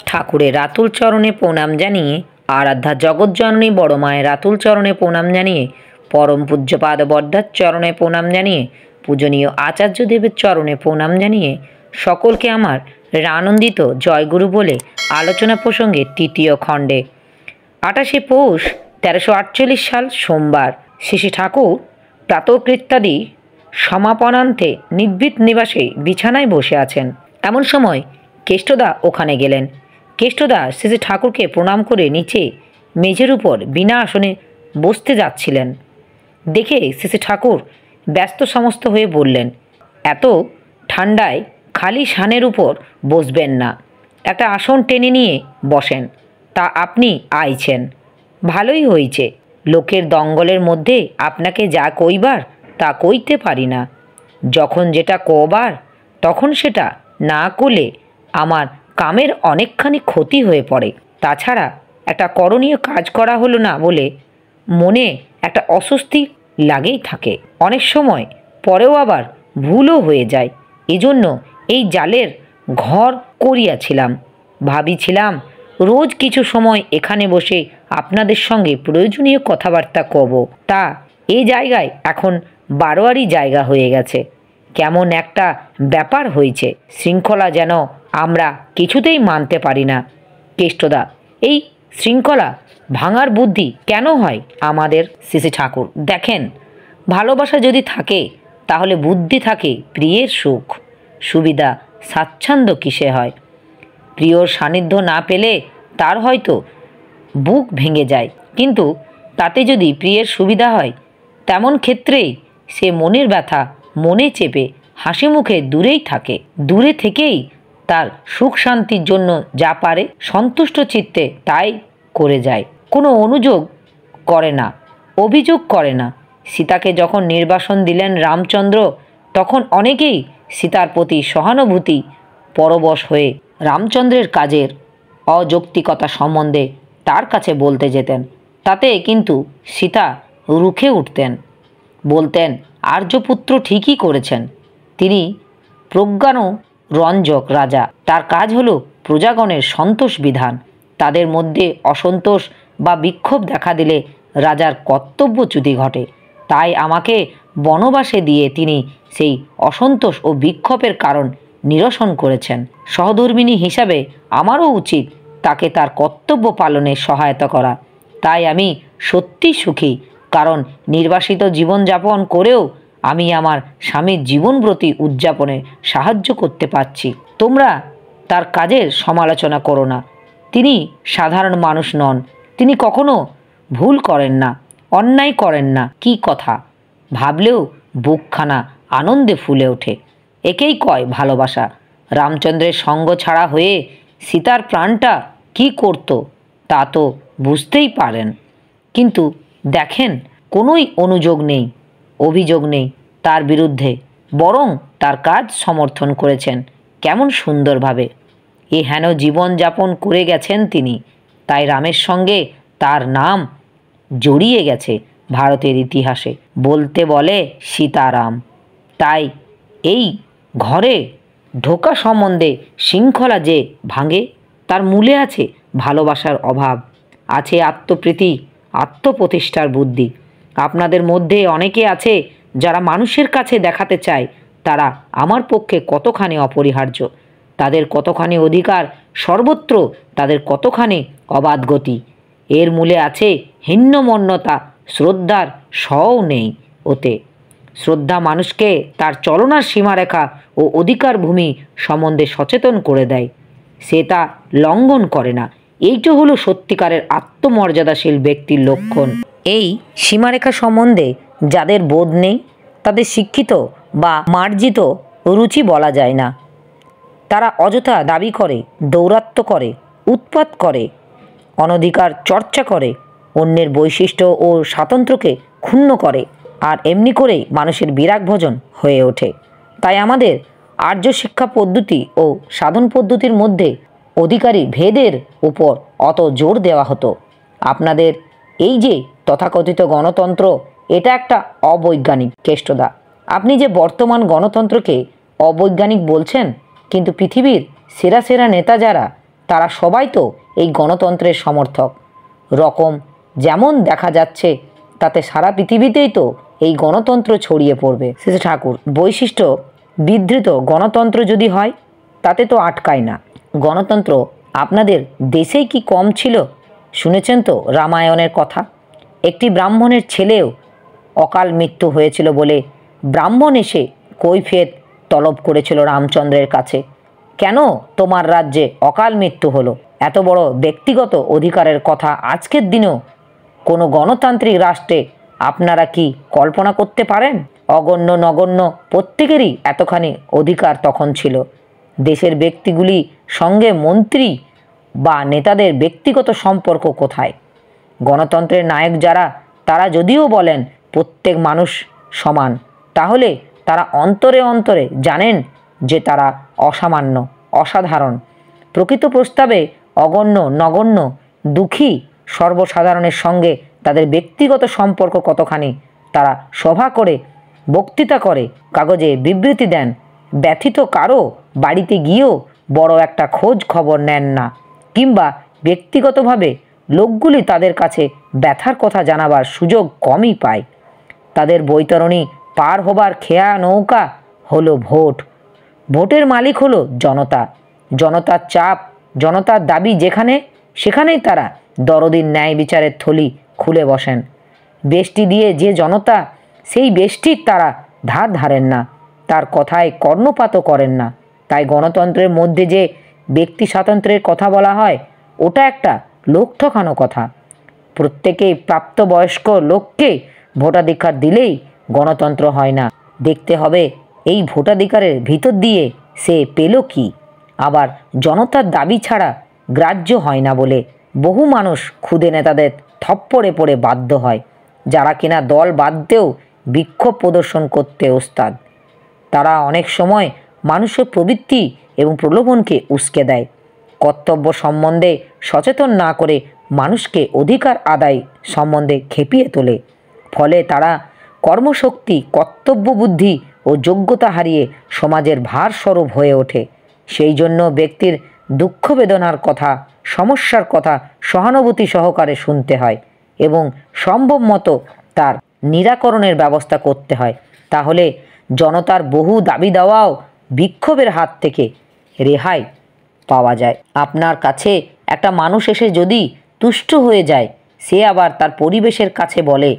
ঠাকুরের রাতুল চরণে প্রণাম জানিয়ে, আরাধ্যা জগৎজননী বড় মায়ের রাতুল চরণে প্রণাম জানিয়ে, পরম পূজ্যপাদ বর্দার চরণে প্রণাম জানিয়ে, পূজনীয় আচার্যদেবের চরণে প্রণাম জানিয়ে সকলকে আমার আনন্দিত জয়গুরু বলে আলোচনা প্রসঙ্গে তৃতীয় খণ্ডে 28শে পৌষ 1348 সাল সোমবার শ্রী ঠাকুর প্রাতকৃত্যাদি সমাপনান্তে নিভৃত নিবাসে বিছানায় বসে আছেন। এমন সময় কেষ্টদা ওখানে গেলেন। কেষ্টদা শ্রী ঠাকুরকে প্রণাম করে নিচে মেঝের উপর বিনা আসনে বসতে যাচ্ছিলেন। দেখে শ্রী ঠাকুর ব্যস্ত সমস্ত হয়ে বললেন, এত ঠান্ডায় খালি শানের উপর বসবেন না, একটা আসন টেনে নিয়ে বসেন। তা আপনি আইছেন, ভালোই হয়েছে। লোকের দঙ্গলের মধ্যে আপনাকে যা কইবার তা কইতে পারি না। যখন যেটা কবার তখন সেটা না করলে আমার কামের অনেকখানি ক্ষতি হয়ে পড়ে। তাছাড়া একটা করণীয় কাজ করা হলো না বলে মনে একটা অস্বস্তি লাগেই থাকে। অনেক সময় পরেও আবার ভুলও হয়ে যায়। এজন্য এই জালের ঘর করিয়াছিলাম। ভাবিছিলাম রোজ কিছু সময় এখানে বসে আপনাদের সঙ্গে প্রয়োজনীয় কথাবার্তা কব। তা এই জায়গায় এখন বারোয়ারি জায়গা হয়ে গেছে। কেমন একটা ব্যাপার হয়েছে, শৃঙ্খলা যেন আমরা কিছুতেই মানতে পারি না। কেষ্টদা, এই শৃঙ্খলা ভাঙার বুদ্ধি কেন হয় আমাদের? শ্রী ঠাকুর, দেখেন, ভালোবাসা যদি থাকে তাহলে বুদ্ধি থাকে প্রিয়ের সুখ সুবিধা স্বাচ্ছন্দ্য কিসে হয়। প্রিয়র সান্নিধ্য না পেলে তার হয়তো বুক ভেঙে যায়, কিন্তু তাতে যদি প্রিয়ের সুবিধা হয় তেমন ক্ষেত্রেই সে মনের ব্যথা মনে চেপে হাসি মুখে দূরেই থাকে। দূরে থেকেই তার সুখ শান্তির জন্য যা পারে সন্তুষ্ট চিত্তে তাই করে যায়, কোনো অনুযোগ করে না, অভিযোগ করে না। সীতাকে যখন নির্বাসন দিলেন রামচন্দ্র, তখন অনেকেই সীতার প্রতি সহানুভূতি পরবশ হয়ে রামচন্দ্রের কাজের অযৌক্তিকতা সম্বন্ধে তার কাছে বলতে যেতেন। তাতে কিন্তু সীতা রুখে উঠতেন, বলতেন আর্যপুত্র ঠিকই করেছেন, তিনি প্রজ্ঞানরঞ্জক রাজা, তার কাজ হলো প্রজাগণের সন্তোষ বিধান। তাদের মধ্যে অসন্তোষ বা বিক্ষোভ দেখা দিলে রাজার কর্তব্যচ্যুতি ঘটে। তাই আমাকে বনবাসে দিয়ে তিনি সেই অসন্তোষ ও বিক্ষোভের কারণ নিরসন করেছেন। সহধর্মিণী হিসাবে আমারও উচিত তাকে তার কর্তব্য পালনে সহায়তা করা। তাই আমি সত্যি সুখী, কারণ নির্বাসিত জীবনযাপন করেও আমি আমার স্বামীর জীবনব্রতী উদযাপনে সাহায্য করতে পারছি। তোমরা তার কাজের সমালোচনা করো না। তিনি সাধারণ মানুষ নন, তিনি কখনো ভুল করেন না, অন্যায় করেন না। কি কথা ভাবলেও বুকখানা আনন্দে ফুলে ওঠে। একেই কয় ভালোবাসা। রামচন্দ্রের সঙ্গ ছাড়া হয়ে সীতার প্রাণটা কি করত তা তো বুঝতেই পারেন। কিন্তু দেখেন, কোনোই অনুযোগ নেই, অভিযোগ নেই তার বিরুদ্ধে, বরং তার কাজ সমর্থন করেছেন কেমন সুন্দরভাবে। এ হেন জীবনযাপন করে গেছেন তিনি, তাই রামের সঙ্গে তার নাম জড়িয়ে গেছে ভারতের ইতিহাসে। বলতে বলে সীতারাম। তাই এই ঘরে ঢোকা সম্বন্ধে শৃঙ্খলা যে ভাঙে তার মূলে আছে ভালোবাসার অভাব, আছে আত্মপ্রীতি, আত্মপ্রতিষ্ঠার বুদ্ধি। আপনাদের মধ্যে অনেকে আছে যারা মানুষের কাছে দেখাতে চায় তারা আমার পক্ষে কতখানি অপরিহার্য, তাদের কতখানি অধিকার সর্বত্র, তাদের কতখানি অবাধ গতি। এর মূলে আছে হীনমন্যতা, শ্রদ্ধার সও নেই ওতে। শ্রদ্ধা মানুষকে তার চলনার সীমারেখা ও অধিকার ভূমি সম্বন্ধে সচেতন করে দেয়, সে তা লঙ্ঘন করে না। এইটা হলো সত্যিকারের আত্মমর্যাদাশীল ব্যক্তির লক্ষণ। এই সীমারেখা সম্বন্ধে যাদের বোধ নেই তাদের শিক্ষিত বা মার্জিত রুচি বলা যায় না। তারা অযথা দাবি করে, দৌরাত্ম্য করে, উৎপাত করে, অনধিকার চর্চা করে, অন্যের বৈশিষ্ট্য ও স্বাতন্ত্র্যকে ক্ষুণ্ণ করে, আর এমনি করেই মানুষের বিরাগ ভোজন হয়ে ওঠে। তাই আমাদের আর্য শিক্ষা পদ্ধতি ও সাধন পদ্ধতির মধ্যে অধিকারী ভেদের উপর অত জোর দেওয়া হতো। আপনাদের এই যে তথাকথিত গণতন্ত্র, এটা একটা অবৈজ্ঞানিক। কেষ্টদা, আপনি যে বর্তমান গণতন্ত্রকে অবৈজ্ঞানিক বলছেন, কিন্তু পৃথিবীর সেরা সেরা নেতা যারা তারা সবাই তো এই গণতন্ত্রের সমর্থক। রকম যেমন দেখা যাচ্ছে তাতে সারা পৃথিবীতেই তো এই গণতন্ত্র ছড়িয়ে পড়বে। শ্রী ঠাকুর, বৈশিষ্ট্য বিধৃত গণতন্ত্র যদি হয় তাতে তো আটকায় না। গণতন্ত্র আপনাদের দেশেই কি কম ছিল? শুনেছেন তো রামায়ণের কথা। একটি ব্রাহ্মণের ছেলেও অকাল মৃত্যু হয়েছিল বলে ব্রাহ্মণ এসে কৈফিয়ত তলব করেছিল রামচন্দ্রের কাছে। কেন তোমার রাজ্যে অকাল মৃত্যু হলো? এত বড় ব্যক্তিগত অধিকারের কথা আজকের দিনেও কোনো গণতান্ত্রিক রাষ্ট্রে আপনারা কি কল্পনা করতে পারেন? অগণ্য নগণ্য প্রত্যেকেরই এতখানি অধিকার তখন ছিল। দেশের ব্যক্তিগুলি সঙ্গে মন্ত্রী বা নেতাদের ব্যক্তিগত সম্পর্ক কোথায়? গণতন্ত্রের নায়ক যারা, তারা যদিও বলেন প্রত্যেক মানুষ সমান, তাহলে তারা অন্তরে অন্তরে জানেন যে তারা অসামান্য, অসাধারণ। প্রকৃত প্রস্তাবে অগণ্য নগণ্য দুঃখী সর্বসাধারণের সঙ্গে তাদের ব্যক্তিগত সম্পর্ক কতখানি। তারা সভা করে, বক্তৃতা করে, কাগজে বিবৃতি দেন, ব্যথিত কারো বাড়িতে গিয়েও বড় একটা খোঁজ খবর নেন না, কিংবা ব্যক্তিগতভাবে লোকগুলি তাদের কাছে ব্যথার কথা জানাবার সুযোগ কমই পায়। তাদের বৈতরণী পার হবার খেয়া নৌকা হলো ভোট। ভোটের মালিক হলো জনতা। জনতার চাপ, জনতার দাবি যেখানে, সেখানেই তারা দরদির ন্যায় বিচারের থলি খুলে বসেন। বেষ্টি দিয়ে যে জনতা, সেই বেষ্টির তারা ধার ধারেন না, তার কথায় কর্ণপাতও করেন না। তাই গণতন্ত্রের মধ্যে যে ব্যক্তি স্বাতন্ত্র্যের কথা বলা হয়, ওটা একটা লোক ঠকানো কথা। প্রত্যেকেই প্রাপ্তবয়স্ক লোককে ভোটাধিকার দিলেই গণতন্ত্র হয় না। দেখতে হবে এই ভোটাধিকারের ভিতর দিয়ে সে পেল কি। আবার জনতার দাবি ছাড়া গ্রাহ্য হয় না বলে বহু মানুষ ক্ষুদে নেতাদের থপ্পড়ে পড়ে বাধ্য হয়, যারা কিনা দল বাদতেও বিক্ষোভ প্রদর্শন করতে ওস্তাদ। তারা অনেক সময় মানুষের প্রবৃত্তি এবং প্রলোভনকে উস্কে দেয়। কর্তব্য সম্বন্ধে সচেতন না করে মানুষকে অধিকার আদায় সম্বন্ধে খেপিয়ে তোলে। ফলে তারা কর্মশক্তি, কর্তব্য বুদ্ধি ও যোগ্যতা হারিয়ে সমাজের ভারস্বরূপ হয়ে ওঠে। সেই জন্য ব্যক্তির দুঃখ বেদনার কথা, সমস্যার কথা সহানুভূতি সহকারে শুনতে হয় এবং সম্ভব মতো তার নিরাকরণের ব্যবস্থা করতে হয়। তাহলে জনতার বহু দাবি দেওয়াও বিক্ষোভের হাত থেকে রেহাই পাওয়া যায়। আপনার কাছে একটা মানুষ এসে যদি তুষ্ট হয়ে যায়, সে আবার তার পরিবেশের কাছে বলে,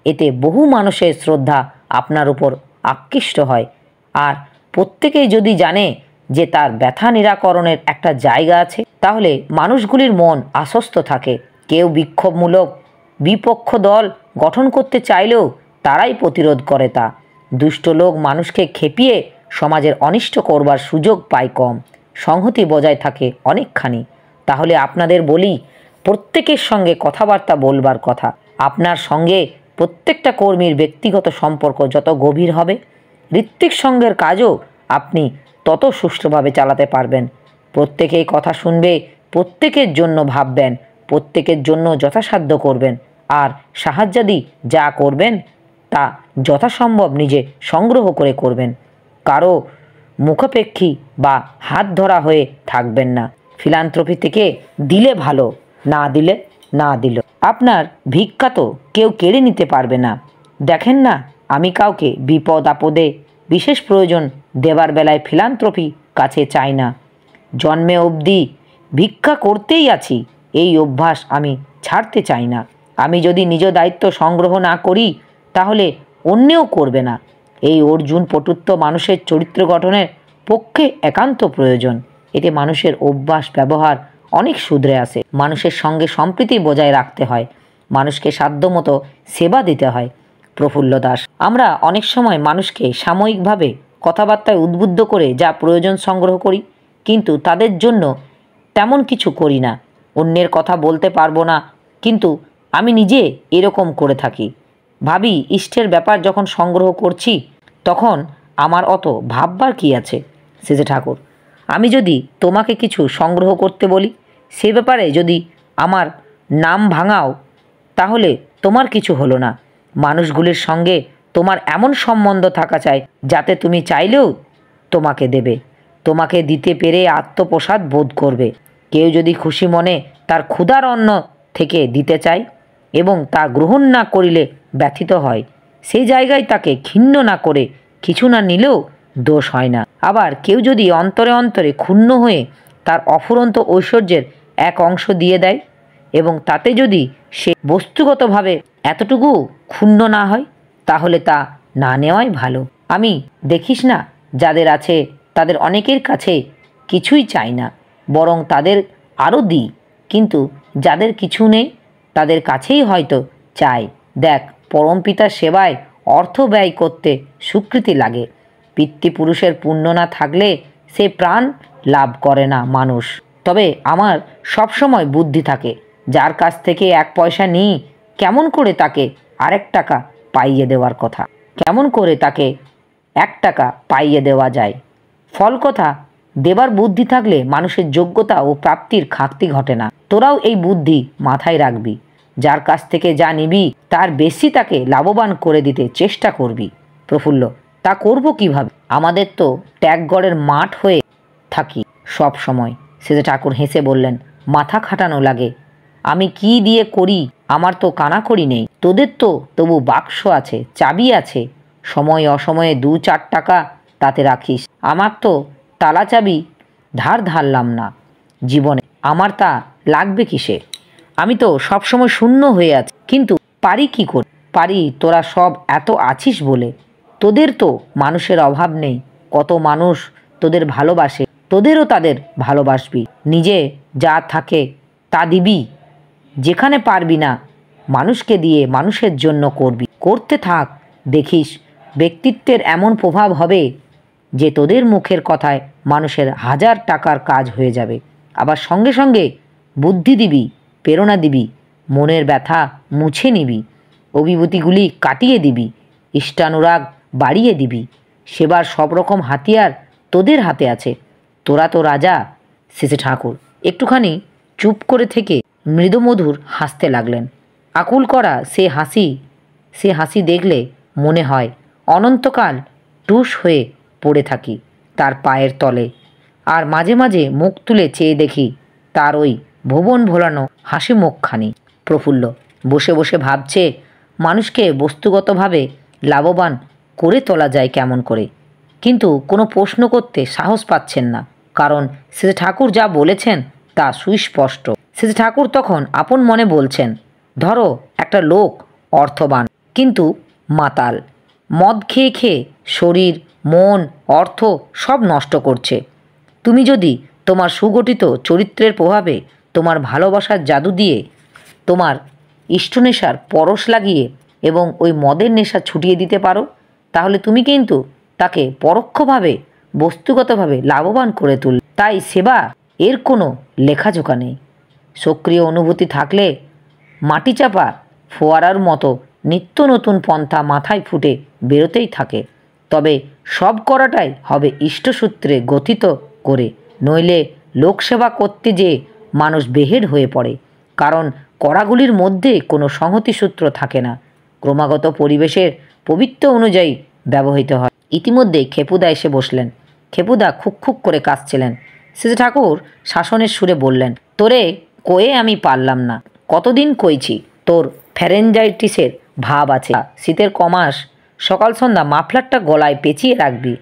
এতে বহু মানুষের শ্রদ্ধা আপনার উপর আকৃষ্ট হয়। আর প্রত্যেকেই যদি জানে যে তার ব্যথা নিরাকরণের একটা জায়গা আছে, তাহলে মানুষগুলির মন আশ্বস্ত থাকে। কেউ বিক্ষোভমূলক বিপক্ষ দল গঠন করতে চাইলেও তারাই প্রতিরোধ করে তা। দুষ্ট লোক মানুষকে খেপিয়ে সমাজের অনিষ্ট করবার সুযোগ পায় কম, সংহতি বজায় থাকে অনেকখানি। তাহলে আপনাদের বলি, প্রত্যেকের সঙ্গে কথাবার্তা বলবার কথা। আপনার সঙ্গে প্রত্যেকটা কর্মীর ব্যক্তিগত সম্পর্ক যত গভীর হবে, ঋত্বিক সঙ্গের কাজও আপনি তত সুষ্ঠুভাবে চালাতে পারবেন। প্রত্যেকেই কথা শুনবে, প্রত্যেকের জন্য ভাববেন, প্রত্যেকের জন্য যথাসাধ্য করবেন, আর সাহায্যাদি যা করবেন তা যথাসম্ভব নিজে সংগ্রহ করে করবেন। কারো মুখাপেক্ষী বা হাত ধরা হয়ে থাকবেন না। ফিলান্থ্রপি থেকে দিলে ভালো, না দিলে না দিল। আপনার ভিক্ষা তো কেউ কেড়ে নিতে পারবে না। দেখেন না, আমি কাউকে বিপদ আপদে বিশেষ প্রয়োজন দেবার বেলায় ফিলান্থ্রপি কাছে চাই না। জন্মে অবধি ভিক্ষা করতেই আছি, এই অভ্যাস আমি ছাড়তে চাই না। আমি যদি নিজ দায়িত্ব সংগ্রহ না করি, তাহলে অন্যেও করবে না। এই অর্জুন পটুত্ব মানুষের চরিত্র গঠনের পক্ষে একান্ত প্রয়োজন। এতে মানুষের অভ্যাস ব্যবহার অনেক শুধরে আসে। মানুষের সঙ্গে সম্প্রীতি বজায় রাখতে হয়, মানুষকে সাধ্যমতো সেবা দিতে হয়। প্রফুল্ল দাস। আমরা অনেক সময় মানুষকে সাময়িকভাবে কথাবার্তায় উদ্বুদ্ধ করে যা প্রয়োজন সংগ্রহ করি, কিন্তু তাদের জন্য তেমন কিছু করি না। অন্যের কথা বলতে পারবো না, কিন্তু আমি নিজে এরকম করে থাকি। ভাবি, ইষ্টের ব্যাপার যখন সংগ্রহ করছি, তখন আমার অত ভাববার কি আছে? শ্রী ঠাকুর, আমি যদি তোমাকে কিছু সংগ্রহ করতে বলি, সে ব্যাপারে যদি আমার নাম ভাঙাও, তাহলে তোমার কিছু হলো না। মানুষগুলির সঙ্গে তোমার এমন সম্বন্ধ থাকা চাই যাতে তুমি চাইলেও তোমাকে দেবে, তোমাকে দিতে পেরে আত্মপ্রসাদ বোধ করবে। কেউ যদি খুশি মনে তার ক্ষুধার অন্ন থেকে দিতে চায় এবং তা গ্রহণ না করিলে ব্যথিত হয়, সেই জায়গায় তাকে ঘিন্ন না করে কিছু না নিলেও দোষ হয় না। আবার কেউ যদি অন্তরে অন্তরে ক্ষুণ্ণ হয়ে তার অফুরন্ত ঐশ্বর্যের এক অংশ দিয়ে দেয় এবং তাতে যদি সে বস্তুগতভাবে এতটুকু ক্ষুণ্ণ না হয়, তাহলে তা না নেওয়াই ভালো। আমি দেখিস না, যাদের আছে তাদের অনেকের কাছে কিছুই চাই না, বরং তাদের আরও দিই, কিন্তু যাদের কিছু নেই তাদের কাছেই হয়তো চাই। দেখ, পরমপিতার সেবায় অর্থ ব্যয় করতে স্বীকৃতি লাগে। পিতৃপুরুষের পুণ্য না থাকলে সে প্রাণ লাভ করে না মানুষ। তবে আমার সবসময় বুদ্ধি থাকে, যার কাছ থেকে 1 পয়সা নিই, কেমন করে তাকে আরেক টাকা পাইয়ে দেওয়ার কথা, কেমন করে তাকে 1 টাকা পাইয়ে দেওয়া যায়। ফল কথা, দেবার বুদ্ধি থাকলে মানুষের যোগ্যতা ও প্রাপ্তির ঘাটতি ঘটে না। তোরাও এই বুদ্ধি মাথায় রাখবি। যার কাছ থেকে যা নিবি তার বেশি তাকে লাভবান করে দিতে চেষ্টা করবি। প্রফুল্ল: তা করব কিভাবে? আমাদের তো ত্যাগগড়ের মাঠ হয়ে থাকি সব সময়। সেজে ঠাকুর হেসে বললেন, মাথা খাটানো লাগে। আমি কি দিয়ে করি? আমার তো কানাকড়ি নেই। তোদের তো তবু বাক্স আছে, চাবি আছে, সময় অসময়ে 2-4 টাকা তাতে রাখিস। আমার তো তালা চাবি ধার ধারলাম না জীবনে, আমার তা লাগবে কিসে? আমি তো সবসময় শূন্য হয়ে আছি, কিন্তু পারি কি করে? পারি তোরা সব এত আছিস বলে। তোদের তো মানুষের অভাব নেই, কত মানুষ তোদের ভালোবাসে, তোদেরও তাদের ভালোবাসবি। নিজে যা থাকে তা দিবি, যেখানে পারবি না মানুষকে দিয়ে মানুষের জন্য করবি। করতে থাক, দেখিস ব্যক্তিত্বের এমন প্রভাব হবে যে তোদের মুখের কথায় মানুষের 1000 টাকার কাজ হয়ে যাবে। আবার সঙ্গে সঙ্গে বুদ্ধি দিবি, প্রেরণা দিবি, মনের ব্যথা মুছে নিবি, অভিভূতিগুলি কাটিয়ে দিবি, ইষ্টানুরাগ বাড়িয়ে দিবি। সেবার সব রকম হাতিয়ার তোদের হাতে আছে। তোরা তো রাজা। শেষে ঠাকুর একটুখানি চুপ করে থেকে মৃদুমধুর হাসতে লাগলেন। আকুল করা সে হাসি দেখলে মনে হয় অনন্তকাল টুস হয়ে পড়ে থাকি তার পায়ের তলে, আর মাঝে মাঝে মুখ তুলে চেয়ে দেখি তার ওই ভুবন ভোলানো হাসি মুখখানি। প্রফুল্ল বসে বসে ভাবছে, মানুষকে বস্তুগতভাবে লাভবান করে তোলা যায় কেমন করে, কিন্তু কোনো প্রশ্ন করতে সাহস পাচ্ছেন না, কারণ সেজে ঠাকুর যা বলেছেন তা সুস্পষ্ট। সেজে ঠাকুর তখন আপন মনে বলছেন, ধরো একটা লোক অর্থবান কিন্তু মাতাল, মদ খেয়ে খেয়ে শরীর, মন, অর্থ সব নষ্ট করছে। তুমি যদি তোমার সুগঠিত চরিত্রের প্রভাবে, তোমার ভালোবাসার জাদু দিয়ে, তোমার ইষ্টনেশার পরশ লাগিয়ে এবং ওই মদের নেশা ছুটিয়ে দিতে পারো, তাহলে তুমি কিন্তু তাকে পরোক্ষভাবে বস্তুগতভাবে লাভবান করে তুল। তাই সেবা এর কোনো লেখাজোখা নেই। সক্রিয় অনুভূতি থাকলে মাটিচাপা ফোয়ারার মতো নিত্য নতুন পন্থা মাথায় ফুটে বেরোতেই থাকে। তবে সব করাটাই হবে ইষ্টসূত্রে গঠিত করে, নইলে লোকসেবা করতে যেয়ে মানুষ বেহেড হয়ে পড়ে, কারণ কড়াগুলির মধ্যে কোনো সংহতিসূত্র থাকে না, ক্রমাগত পরিবেশের পবিত্র অনুযায়ী ব্যবহৃত হয়। ইতিমধ্যে খেপুদা এসে বসলেন। খেপুদা খুক খুক করে কাঁদছিলেন। সেজে ঠাকুর শাসনের সুরে বললেন, তোরে কয়ে আমি পারলাম না, কতদিন কইছি তোর ফ্যারেঞ্জাইটিসের ভাব আছে, শীতের কমাস, সকাল সন্ধ্যা মাফলারটা গলায় পেঁচিয়ে রাখবি,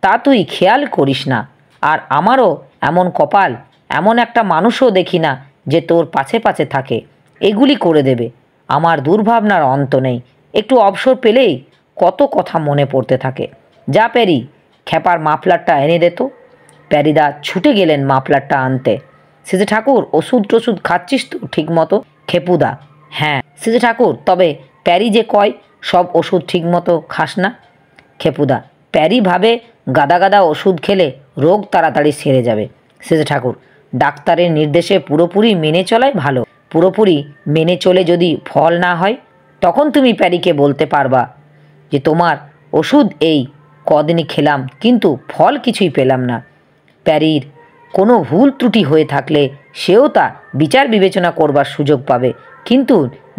তা তুই খেয়াল করিস না। আর আমারও এমন কপাল, এমন একটা মানুষও দেখি না যে তোর পাছে পাছে থাকে, এগুলি করে দেবে। আমার দুর্ভাবনার অন্ত নেই, একটু অবসর পেলেই কত কথা মনে পড়তে থাকে। যা প্যারি, খেপার মাফলারটা এনে দে তো। প্যারিদা ছুটে গেলেন মাফলারটা আনতে। সেজে ঠাকুর, ওষুধ টষুধ খাচ্ছিস তো ঠিক মতো? খেপুদা: হ্যাঁ। সেজে ঠাকুর: তবে প্যারি যে কয় সব ওষুধ ঠিক মতো খাস না? খেপুদা: প্যারি ভাবে গাদা গাদা ওষুধ খেলে রোগ তাড়াতাড়ি সেরে যাবে। সেজে ঠাকুর: ডাক্তারের নির্দেশে পুরোপুরি মেনে চলাই ভালো। পুরোপুরি মেনে চলে যদি ফল না হয়, তখন তুমি প্যারিকে বলতে পারবা যে তোমার ওষুধ এই কদিনই খেলাম, কিন্তু ফল কিছুই পেলাম না। প্যারির কোনো ভুল ত্রুটি হয়ে থাকলে সেও তা বিচার বিবেচনা করবার সুযোগ পাবে, কিন্তু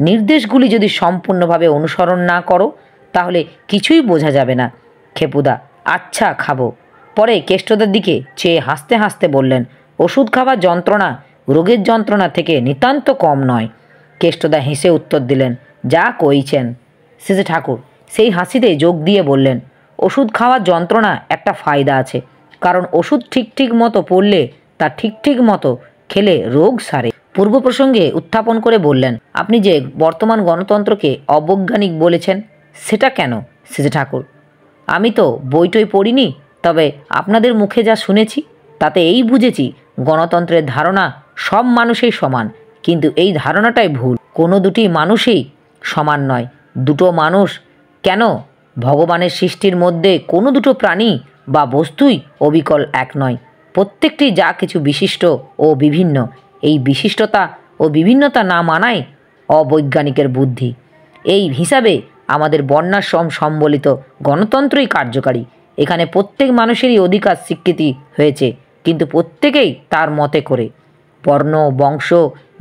নির্দেশগুলি যদি সম্পূর্ণভাবে অনুসরণ না করো তাহলে কিছুই বোঝা যাবে না। খেপুদা: আচ্ছা, খাবো। পরে কেষ্টদের দিকে চেয়ে হাসতে হাসতে বললেন, ওষুধ খাবার যন্ত্রণা রোগের যন্ত্রণা থেকে নিতান্ত কম নয়। কেষ্টদা হেসে উত্তর দিলেন, যা কইছেন। শেষে ঠাকুর সেই হাসিতে যোগ দিয়ে বললেন, ওষুধ খাওয়ার যন্ত্রণা একটা ফায়দা আছে, কারণ ওষুধ ঠিক মতো পড়লে তা ঠিক মতো খেলে রোগ সারে। পূর্ব প্রসঙ্গে উত্থাপন করে বললেন, আপনি যে বর্তমান গণতন্ত্রকে অবৈজ্ঞানিক বলেছেন, সেটা কেন শেষে ঠাকুর? আমি তো বইটই পড়িনি, তবে আপনাদের মুখে যা শুনেছি তাতে এই বুঝেছি গণতন্ত্রের ধারণা সব মানুষই সমান, কিন্তু এই ধারণাটাই ভুল। কোনো দুটি মানুষই সমান নয়। দুটো মানুষ কেন, ভগবানের সৃষ্টির মধ্যে কোনো দুটো প্রাণী বা বস্তুই অবিকল এক নয়। প্রত্যেকটি যা কিছু বিশিষ্ট ও বিভিন্ন। এই বিশিষ্টতা ও বিভিন্নতা না মানাই অবৈজ্ঞানিকের বুদ্ধি। এই হিসাবে আমাদের বর্ণাশ্রম সম্বলিত গণতন্ত্রই কার্যকারী। এখানে প্রত্যেক মানুষেরই অধিকার স্বীকৃতি হয়েছে, কিন্তু প্রত্যেকেই তার মতে করে। বর্ণ, বংশ,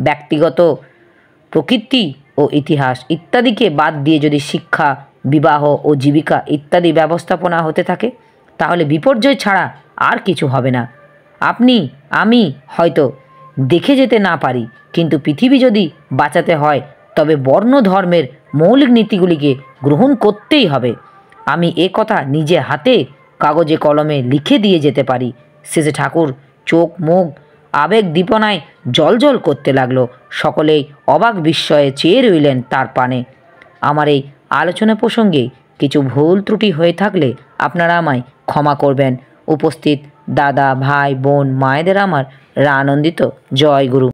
ব্যক্তিগত প্রকৃতি ও ইতিহাস ইত্যাদিকে বাদ দিয়ে যদি শিক্ষা, বিবাহ ও জীবিকা ইত্যাদি ব্যবস্থাপনা হতে থাকে, তাহলে বিপর্যয় ছাড়া আর কিছু হবে না। আপনি আমি হয়তো দেখে যেতে না পারি, কিন্তু পৃথিবী যদি বাঁচাতে হয় তবে বর্ণ ধর্মের মৌলিক নীতিগুলিকে গ্রহণ করতেই হবে। আমি এ কথা নিজে হাতে কাগজে কলমে লিখে দিয়ে যেতে পারি। শেষে ঠাকুর চোখ মুখ আবেগ দীপনায় জ্বলজ্বল করতে লাগলো। সকলেই অবাক বিস্ময়ে চেয়ে রইলেন তার পানে। আমার এই আলোচনা প্রসঙ্গে কিছু ভুল ত্রুটি হয়ে থাকলে আপনারা আমায় ক্ষমা করবেন। উপস্থিত দাদা, ভাই, বোন, মায়েদের আমার আনন্দিত জয় গুরু।